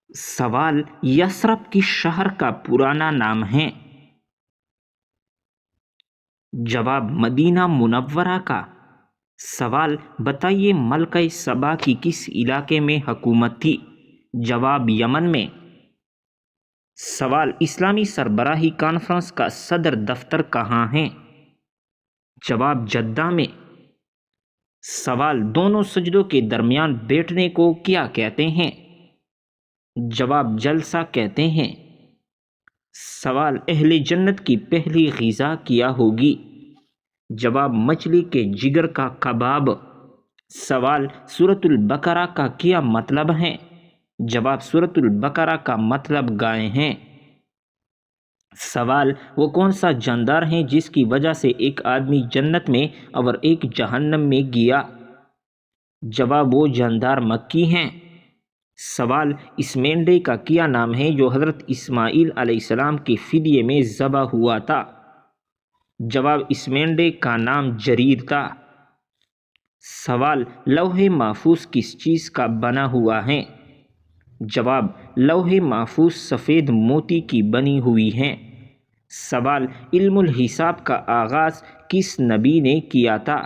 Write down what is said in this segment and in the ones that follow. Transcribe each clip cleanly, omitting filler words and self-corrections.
سوال یثرب کس شہر کا پرانا نام ہے؟ جواب مدینہ منورہ کا۔ سوال بتائیے ملکہ سبا کی کس علاقے میں حکومت تھی؟ جواب یمن میں۔ سوال اسلامی سربراہی کانفرنس کا صدر دفتر کہاں ہے؟ جواب جدہ میں۔ سوال دونوں سجدوں کے درمیان بیٹھنے کو کیا کہتے ہیں؟ جواب جلسہ کہتے ہیں۔ سوال اہل جنت کی پہلی غذا کیا ہوگی؟ جواب مچھلی کے جگر کا کباب۔ سوال سورۃ البقرہ کا کیا مطلب ہے؟ جواب سورۃ البقرہ کا مطلب گائے ہیں۔ سوال وہ کون سا جاندار ہے جس کی وجہ سے ایک آدمی جنت میں اور ایک جہنم میں گیا؟ جواب وہ جاندار مکی ہیں۔ سوال اس مینڈے کا کیا نام ہے جو حضرت اسماعیل علیہ السلام کے فدیے میں ذبح ہوا تھا؟ جواب اس مینڈے کا نام جریر تھا۔ سوال لوح محفوظ کس چیز کا بنا ہوا ہے؟ جواب لوح محفوظ سفید موتی کی بنی ہوئی ہے۔ سوال علم الحساب کا آغاز کس نبی نے کیا تھا؟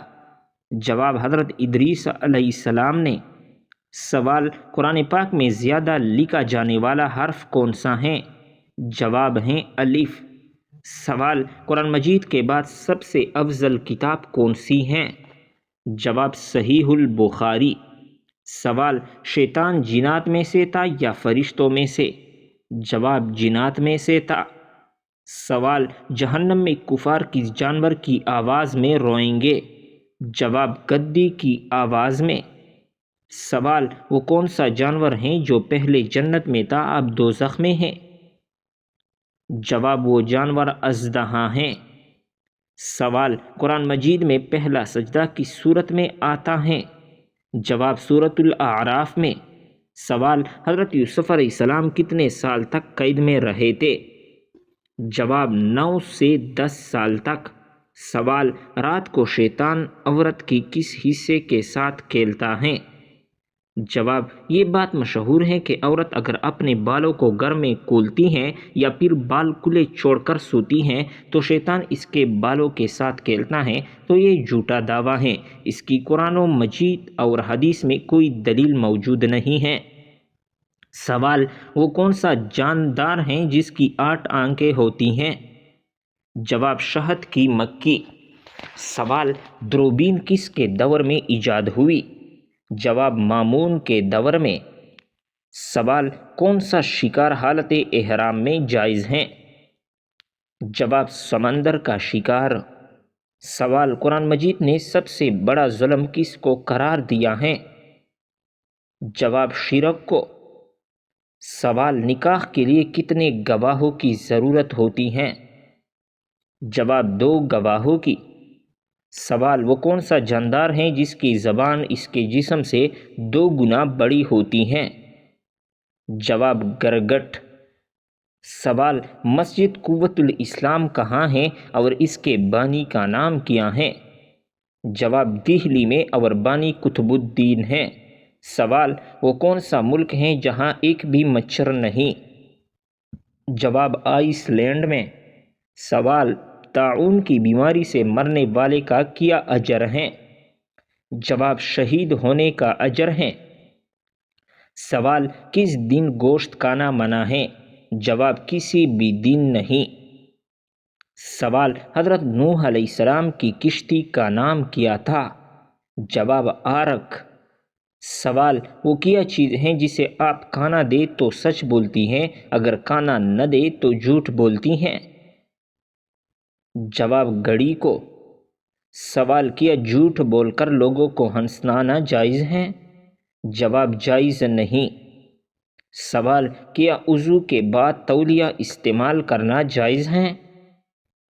جواب حضرت ادریس علیہ السلام نے۔ سوال قرآن پاک میں زیادہ لکھا جانے والا حرف کون سا ہے؟ جواب ہے الف۔ سوال قرآن مجید کے بعد سب سے افضل کتاب کون سی ہے؟ جواب صحیح البخاری۔ سوال شیطان جنات میں سے تھا یا فرشتوں میں سے؟ جواب جنات میں سے تھا۔ سوال جہنم میں کفار کس جانور کی آواز میں روئیں گے؟ جواب گدی کی آواز میں۔ سوال وہ کون سا جانور ہیں جو پہلے جنت میں تھا اب دوزخ میں ہے؟ جواب وہ جانور اژدہا ہیں۔ سوال قرآن مجید میں پہلا سجدہ کس صورت میں آتا ہے؟ جواب سورۃ الاعراف میں۔ سوال حضرت یوسف علیہ السلام کتنے سال تک قید میں رہے تھے؟ جواب 9 سے 10 سال تک۔ سوال رات کو شیطان عورت کی کس حصے کے ساتھ کھیلتا ہے؟ جواب یہ بات مشہور ہے کہ عورت اگر اپنے بالوں کو گھر میں کھولتی ہیں یا پھر بال کھلے چھوڑ کر سوتی ہیں تو شیطان اس کے بالوں کے ساتھ کھیلتا ہے، تو یہ جھوٹا دعویٰ ہے۔ اس کی قرآن مجید اور حدیث میں کوئی دلیل موجود نہیں ہے۔ سوال وہ کون سا جاندار ہے جس کی 8 آنکھیں ہوتی ہیں؟ جواب شہد کی مکھی۔ سوال دوربین کس کے دور میں ایجاد ہوئی؟ جواب مامون کے دور میں۔ سوال کون سا شکار حالت احرام میں جائز ہے؟ جواب سمندر کا شکار۔ سوال قرآن مجید نے سب سے بڑا ظلم کس کو قرار دیا ہے؟ جواب شرک کو۔ سوال نکاح کے لیے کتنے گواہوں کی ضرورت ہوتی ہے؟ جواب 2 گواہوں کی۔ سوال وہ کون سا جاندار ہے جس کی زبان اس کے جسم سے 2 گنا بڑی ہوتی ہے؟ جواب گرگٹ۔ سوال مسجد قوت الاسلام کہاں ہے اور اس کے بانی کا نام کیا ہے؟ جواب دہلی میں اور بانی قطب الدین ہے۔ سوال وہ کون سا ملک ہے جہاں ایک بھی مچھر نہیں؟ جواب آئس لینڈ میں۔ سوال طاعون کی بیماری سے مرنے والے کا کیا اجر ہے؟ جواب شہید ہونے کا اجر ہے۔ سوال کس دن گوشت کھانا منع ہے؟ جواب کسی بھی دن نہیں۔ سوال حضرت نوح علیہ السلام کی کشتی کا نام کیا تھا؟ جواب آرک۔ سوال وہ کیا چیز ہے جسے آپ کھانا دے تو سچ بولتی ہیں، اگر کھانا نہ دے تو جھوٹ بولتی ہیں؟ جواب گھڑی کو۔ سوال کیا جھوٹ بول کر لوگوں کو ہنسانا جائز ہے؟ جواب جائز نہیں۔ سوال کیا وضو کے بعد تولیہ استعمال کرنا جائز ہے؟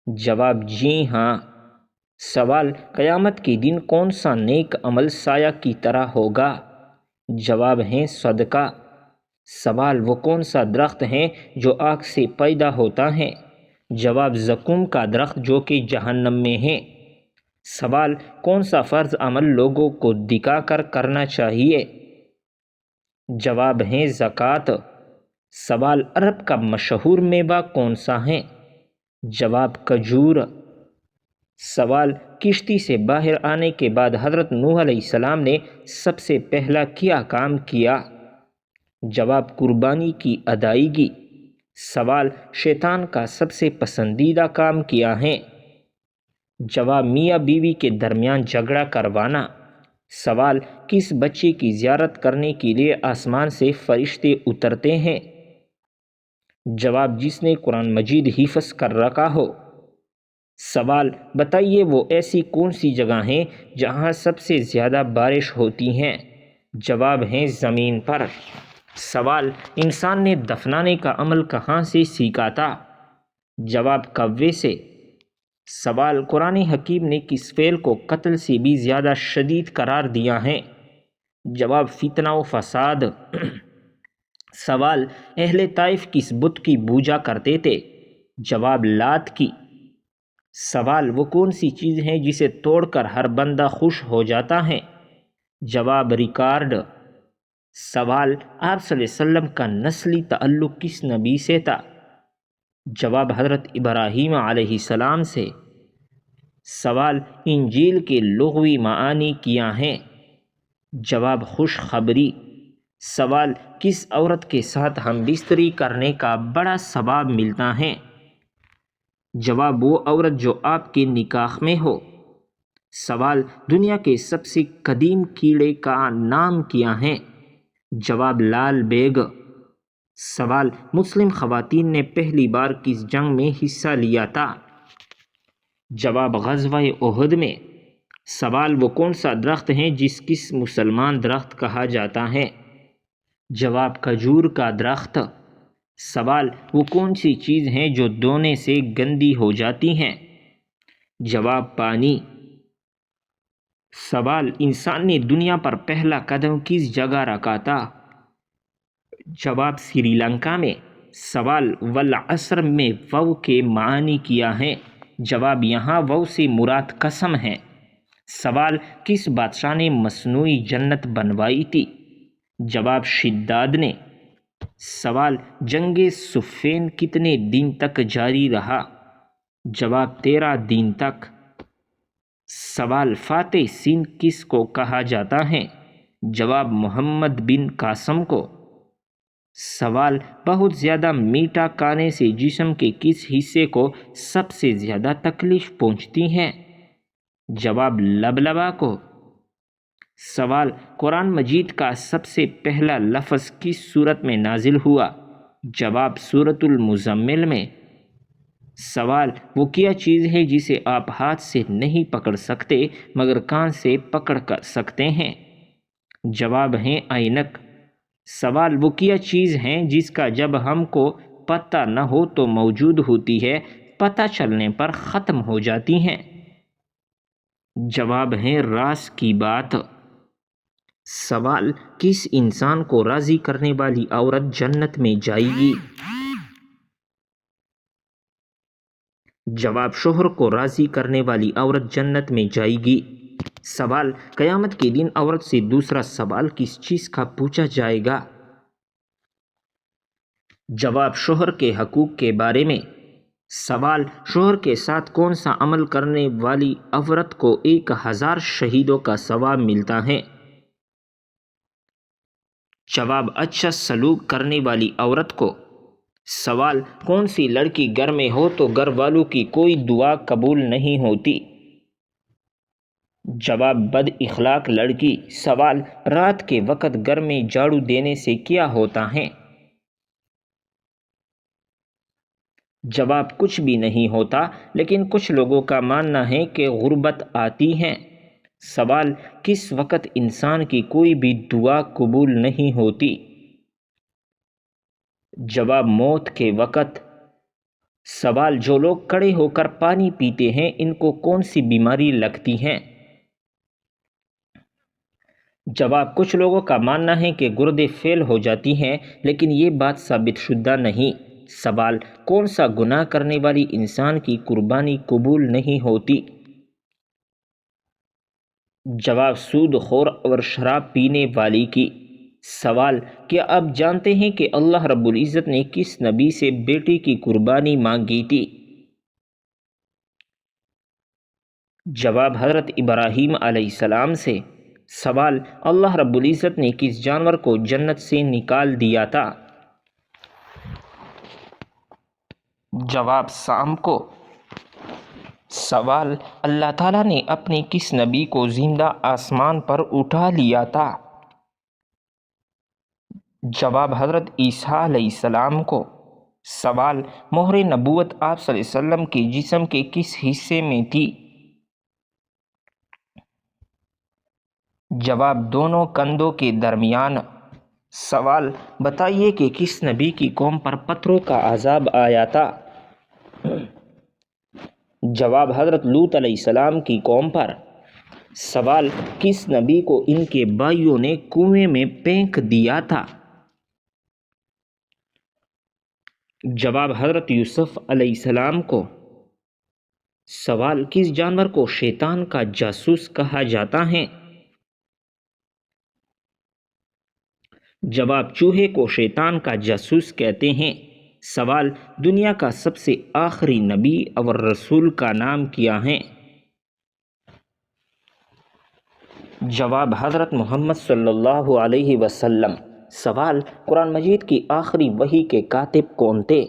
جواب جی ہاں۔ سوال قیامت کے دن کون سا نیک عمل سایہ کی طرح ہوگا؟ جواب ہے صدقہ۔ سوال وہ کون سا درخت ہے جو آگ سے پیدا ہوتا ہے؟ جواب زقوم کا درخت جو کہ جہنم میں ہے۔ سوال کون سا فرض عمل لوگوں کو دکھا کر کرنا چاہیے؟ جواب ہے زکوٰۃ۔ سوال عرب کا مشہور میوہ کون سا ہے؟ جواب کھجور۔ سوال کشتی سے باہر آنے کے بعد حضرت نوح علیہ السلام نے سب سے پہلا کیا کام کیا؟ جواب قربانی کی ادائیگی۔ سوال شیطان کا سب سے پسندیدہ کام کیا ہے؟ جواب میاں بیوی کے درمیان جھگڑا کروانا۔ سوال کس بچے کی زیارت کرنے کے لیے آسمان سے فرشتے اترتے ہیں؟ جواب جس نے قرآن مجید حفظ کر رکھا ہو۔ سوال بتائیے وہ ایسی کون سی جگہ ہیں جہاں سب سے زیادہ بارش ہوتی ہیں؟ جواب ہے زمین پر۔ سوال انسان نے دفنانے کا عمل کہاں سے سیکھا تھا؟ جواب کوے سے۔ سوال قرآن حکیم نے کس فعل کو قتل سے بھی زیادہ شدید قرار دیا ہے؟ جواب فتنہ و فساد۔ سوال اہل طائف کس بت کی پوجا کرتے تھے؟ جواب لات کی۔ سوال وہ کون سی چیز ہے جسے توڑ کر ہر بندہ خوش ہو جاتا ہے؟ جواب ریکارڈ۔ سوال آپ صلی اللہ علیہ وسلم کا نسلی تعلق کس نبی سے تھا؟ جواب حضرت ابراہیم علیہ السلام سے۔ سوال انجیل کے لغوی معانی کیا ہیں؟ جواب خوشخبری۔ سوال کس عورت کے ساتھ ہم بستری کرنے کا بڑا ثواب ملتا ہے؟ جواب وہ عورت جو آپ کے نکاح میں ہو۔ سوال دنیا کے سب سے قدیم کیڑے کا نام کیا ہے؟ جواب لال بیگ۔ سوال مسلم خواتین نے پہلی بار کس جنگ میں حصہ لیا تھا؟ جواب غزوہ احد میں۔ سوال وہ کون سا درخت ہے جس کس مسلمان درخت کہا جاتا ہے؟ جواب کھجور کا درخت۔ سوال وہ کون سی چیز ہے جو دھونے سے گندی ہو جاتی ہیں؟ جواب پانی۔ سوال انسان نے دنیا پر پہلا قدم کس جگہ رکھا تھا؟ جواب سری لنکا میں۔ سوال والعصر میں واو کے معنی کیا ہے؟ جواب یہاں واو سے مراد قسم ہے۔ سوال کس بادشاہ نے مصنوعی جنت بنوائی تھی؟ جواب شداد نے۔ سوال جنگ صفین کتنے دن تک جاری رہا؟ جواب 13 دن تک۔ سوال فاتح سندھ کس کو کہا جاتا ہے؟ جواب محمد بن قاسم کو۔ سوال بہت زیادہ میٹھا کھانے سے جسم کے کس حصے کو سب سے زیادہ تکلیف پہنچتی ہے؟ جواب لبلبا کو۔ سوال قرآن مجید کا سب سے پہلا لفظ کس سورت میں نازل ہوا؟ جواب سورۃ المزمل میں۔ سوال وہ کیا چیز ہے جسے آپ ہاتھ سے نہیں پکڑ سکتے مگر کان سے پکڑ کر سکتے ہیں؟ جواب ہے اینک۔ سوال وہ کیا چیز ہے جس کا جب ہم کو پتہ نہ ہو تو موجود ہوتی ہے، پتہ چلنے پر ختم ہو جاتی ہیں؟ جواب ہے راز کی بات۔ سوال کس انسان کو راضی کرنے والی عورت جنت میں جائے گی؟ جواب شوہر کو راضی کرنے والی عورت جنت میں جائے گی۔ سوال قیامت کے دن عورت سے دوسرا سوال کس چیز کا پوچھا جائے گا؟ جواب شوہر کے حقوق کے بارے میں۔ سوال شوہر کے ساتھ کون سا عمل کرنے والی عورت کو 1000 شہیدوں کا ثواب ملتا ہے؟ جواب اچھا سلوک کرنے والی عورت کو۔ سوال کون سی لڑکی گھر میں ہو تو گھر والوں کی کوئی دعا قبول نہیں ہوتی؟ جواب بد اخلاق لڑکی۔ سوال رات کے وقت گھر میں جھاڑو دینے سے کیا ہوتا ہے؟ جواب کچھ بھی نہیں ہوتا، لیکن کچھ لوگوں کا ماننا ہے کہ غربت آتی ہے۔ سوال کس وقت انسان کی کوئی بھی دعا قبول نہیں ہوتی؟ جواب موت کے وقت۔ سوال جو لوگ کھڑے ہو کر پانی پیتے ہیں ان کو کون سی بیماری لگتی ہے؟ جواب کچھ لوگوں کا ماننا ہے کہ گردے فیل ہو جاتی ہیں، لیکن یہ بات ثابت شدہ نہیں۔ سوال کون سا گناہ کرنے والی انسان کی قربانی قبول نہیں ہوتی؟ جواب سود خور اور شراب پینے والی کی۔ سوال: کیا آپ جانتے ہیں کہ اللہ رب العزت نے کس نبی سے بیٹی کی قربانی مانگی تھی؟ جواب: حضرت ابراہیم علیہ السلام سے۔ سوال: اللہ رب العزت نے کس جانور کو جنت سے نکال دیا تھا؟ جواب: سام کو۔ سوال: اللہ تعالیٰ نے اپنے کس نبی کو زندہ آسمان پر اٹھا لیا تھا؟ جواب: حضرت عیسیٰ علیہ السلام کو۔ سوال: مہر نبوت آپ صلی اللہ علیہ وسلم کے جسم کے کس حصے میں تھی؟ جواب: دونوں کندھوں کے درمیان۔ سوال: بتائیے کہ کس نبی کی قوم پر پتھروں کا عذاب آیا تھا؟ جواب: حضرت لوط علیہ السلام کی قوم پر۔ سوال: کس نبی کو ان کے بھائیوں نے کنویں میں پھینک دیا تھا؟ جواب: حضرت یوسف علیہ السلام کو۔ سوال: کس جانور کو شیطان کا جاسوس کہا جاتا ہے؟ جواب: چوہے کو شیطان کا جاسوس کہتے ہیں۔ سوال: دنیا کا سب سے آخری نبی اور رسول کا نام کیا ہے؟ جواب: حضرت محمد صلی اللہ علیہ وسلم۔ سوال: قرآن مجید کی آخری وحی کے کاتب کون تھے؟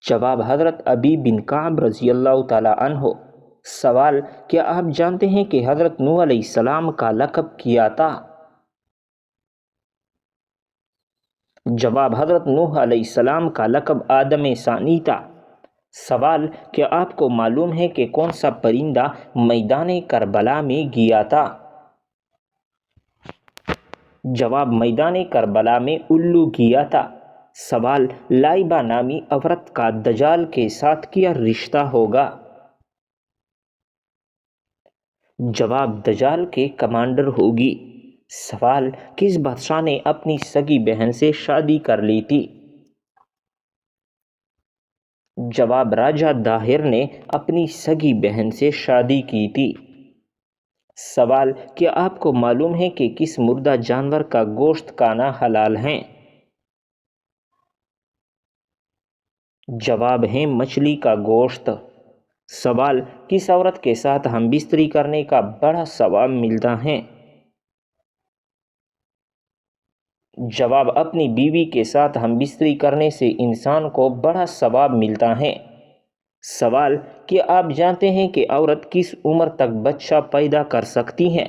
جواب: حضرت ابی بن کعب رضی اللہ تعالی عنہ۔ سوال: کیا آپ جانتے ہیں کہ حضرت نوح علیہ السلام کا لقب کیا تھا؟ جواب: حضرت نوح علیہ السلام کا لقب آدم ثانی تھا۔ سوال: کیا آپ کو معلوم ہے کہ کون سا پرندہ میدان کربلا میں گیا تھا؟ جواب: میدان کربلا میں الو گیا تھا۔ سوال: لائبہ نامی عورت کا دجال کے ساتھ کیا رشتہ ہوگا؟ جواب: دجال کے کمانڈر ہوگی۔ سوال: کس بادشاہ نے اپنی سگی بہن سے شادی کر لی تھی؟ جواب: راجہ داہر نے اپنی سگی بہن سے شادی کی تھی۔ سوال: کیا آپ کو معلوم ہے کہ کس مردہ جانور کا گوشت کھانا حلال ہے؟ جواب ہے مچھلی کا گوشت۔ سوال: کس عورت کے ساتھ ہم بستری کرنے کا بڑا ثواب ملتا ہے؟ جواب: اپنی بیوی کے ساتھ ہم بستری کرنے سے انسان کو بڑا ثواب ملتا ہے۔ سوال: کیا آپ جانتے ہیں کہ عورت کس عمر تک بچہ پیدا کر سکتی ہے؟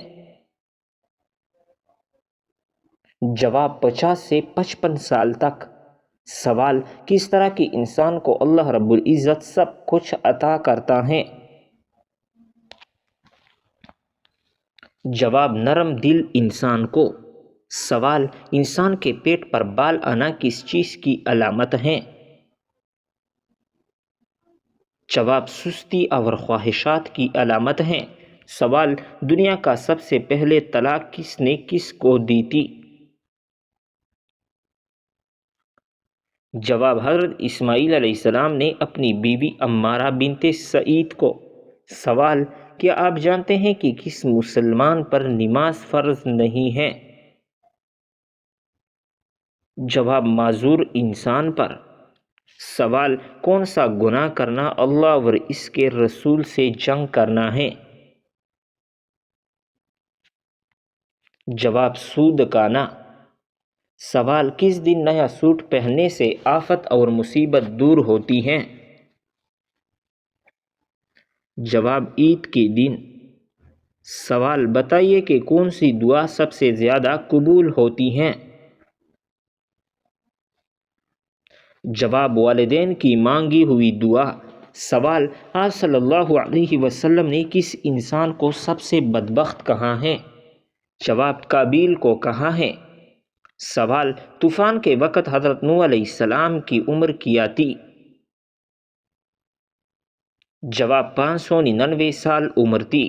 جواب: 50 سے 55 سال تک۔ سوال: کس طرح کی انسان کو اللہ رب العزت سب کچھ عطا کرتا ہے؟ جواب: نرم دل انسان کو۔ سوال: انسان کے پیٹ پر بال آنا کس چیز کی علامت ہے؟ جواب: سستی اور خواہشات کی علامت ہے۔ سوال: دنیا کا سب سے پہلے طلاق کس نے کس کو دی تھی؟ جواب: حضرت اسماعیل علیہ السلام نے اپنی بیوی عمارہ بنت سعید کو۔ سوال: کیا آپ جانتے ہیں کہ کس مسلمان پر نماز فرض نہیں ہے؟ جواب: معذور انسان پر۔ سوال: کون سا گناہ کرنا اللہ اور اس کے رسول سے جنگ کرنا ہے؟ جواب: سود کھانا۔ سوال: کس دن نیا سوٹ پہننے سے آفت اور مصیبت دور ہوتی ہے؟ جواب: عید کے دن۔ سوال: بتائیے کہ کون سی دعا سب سے زیادہ قبول ہوتی ہے؟ جواب: والدین کی مانگی ہوئی دعا۔ سوال: آپ صلی اللہ علیہ وسلم نے کس انسان کو سب سے بدبخت کہا ہے؟ جواب: قابیل کو کہا ہے۔ سوال: طوفان کے وقت حضرت نوح علیہ السلام کی عمر کیا تھی؟ جواب: 599 سال عمر تھی۔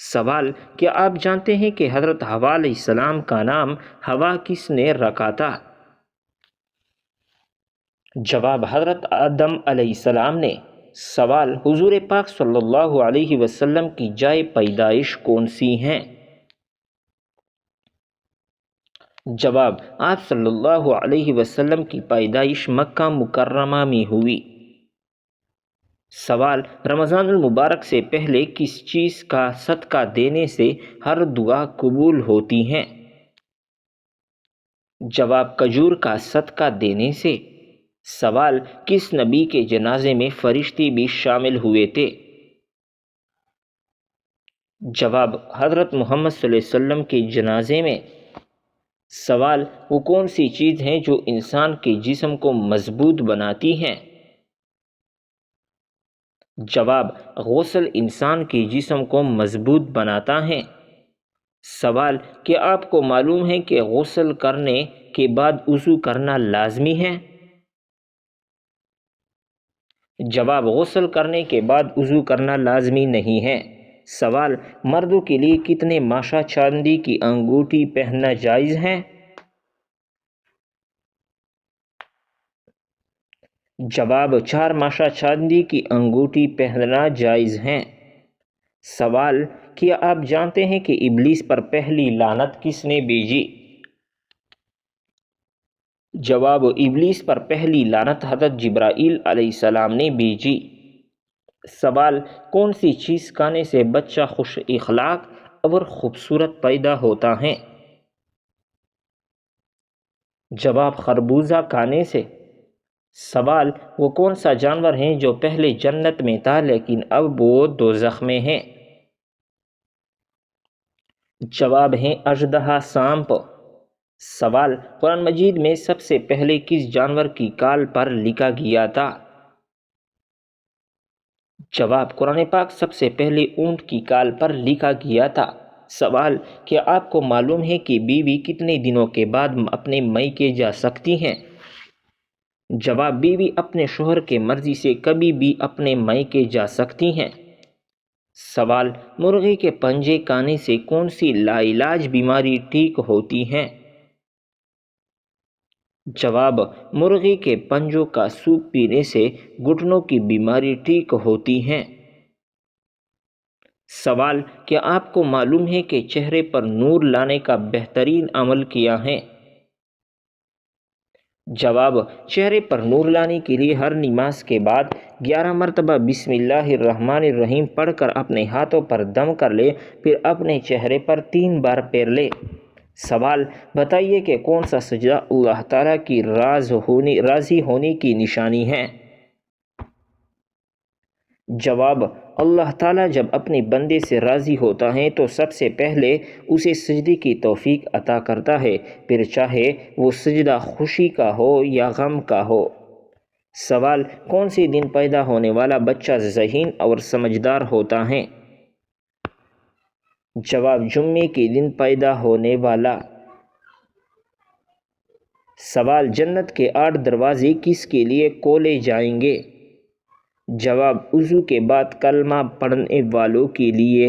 سوال: کیا آپ جانتے ہیں کہ حضرت حوا علیہ السلام کا نام حوا کس نے رکھا تھا؟ جواب: حضرت آدم علیہ السلام نے۔ سوال: حضور پاک صلی اللہ علیہ وسلم کی جائے پیدائش کون سی ہیں؟ جواب: آپ صلی اللہ علیہ وسلم کی پیدائش مکہ مکرمہ میں ہوئی۔ سوال: رمضان المبارک سے پہلے کس چیز کا صدقہ دینے سے ہر دعا قبول ہوتی ہے؟ جواب: کھجور کا صدقہ دینے سے۔ سوال: کس نبی کے جنازے میں فرشتے بھی شامل ہوئے تھے؟ جواب: حضرت محمد صلی اللہ علیہ وسلم کے جنازے میں۔ سوال: وہ کون سی چیز ہیں جو انسان کے جسم کو مضبوط بناتی ہیں؟ جواب: غسل انسان کے جسم کو مضبوط بناتا ہے۔ سوال: کیا آپ کو معلوم ہے کہ غسل کرنے کے بعد وضو کرنا لازمی ہے؟ جواب: غسل کرنے کے بعد وضو کرنا لازمی نہیں ہے۔ سوال: مردوں کے لیے کتنے ماشا چاندی کی انگوٹھی پہننا جائز ہے؟ جواب: 4 ماشا چاندی کی انگوٹھی پہننا جائز ہے۔ سوال: کیا آپ جانتے ہیں کہ ابلیس پر پہلی لعنت کس نے بھیجی؟ جواب: ابلیس پر پہلی لعنت حضرت جبرائیل علیہ السلام نے بھیجی۔ سوال: کون سی چیز کھانے سے بچہ خوش اخلاق اور خوبصورت پیدا ہوتا ہے؟ جواب: خربوزہ کھانے سے۔ سوال: وہ کون سا جانور ہے جو پہلے جنت میں تھا لیکن اب وہ دوزخ میں ہے؟ جواب ہے اژدہا سانپ۔ سوال: قرآن مجید میں سب سے پہلے کس جانور کی کال پر لکھا گیا تھا؟ جواب: قرآن پاک سب سے پہلے اونٹ کی کال پر لکھا گیا تھا۔ سوال: کیا آپ کو معلوم ہے کہ بیوی کتنے دنوں کے بعد اپنے میکے جا سکتی ہیں؟ جواب: بیوی اپنے شوہر کے مرضی سے کبھی بھی اپنے میکے جا سکتی ہیں۔ سوال: مرغی کے پنجے کھانے سے کون سی لاعلاج بیماری ٹھیک ہوتی ہے؟ جواب: مرغی کے پنجوں کا سوپ پینے سے گھٹنوں کی بیماری ٹھیک ہوتی ہے۔ سوال: کیا آپ کو معلوم ہے کہ چہرے پر نور لانے کا بہترین عمل کیا ہے؟ جواب: چہرے پر نور لانے کے لیے ہر نماز کے بعد 11 مرتبہ بسم اللہ الرحمن الرحیم پڑھ کر اپنے ہاتھوں پر دم کر لے، پھر اپنے چہرے پر 3 بار پھیر لے۔ سوال: بتائیے کہ کون سا سجدہ اللہ تعالیٰ کی راضی ہونے کی نشانی ہے؟ جواب: اللہ تعالیٰ جب اپنے بندے سے راضی ہوتا ہے تو سب سے پہلے اسے سجدے کی توفیق عطا کرتا ہے، پھر چاہے وہ سجدہ خوشی کا ہو یا غم کا ہو۔ سوال: کون سے دن پیدا ہونے والا بچہ ذہین اور سمجھدار ہوتا ہے؟ جواب: جمعے کے دن پیدا ہونے والا۔ سوال: جنت کے 8 دروازے کس کے لیے کھولے جائیں گے؟ جواب: وضو کے بعد کلمہ پڑھنے والوں کے لیے۔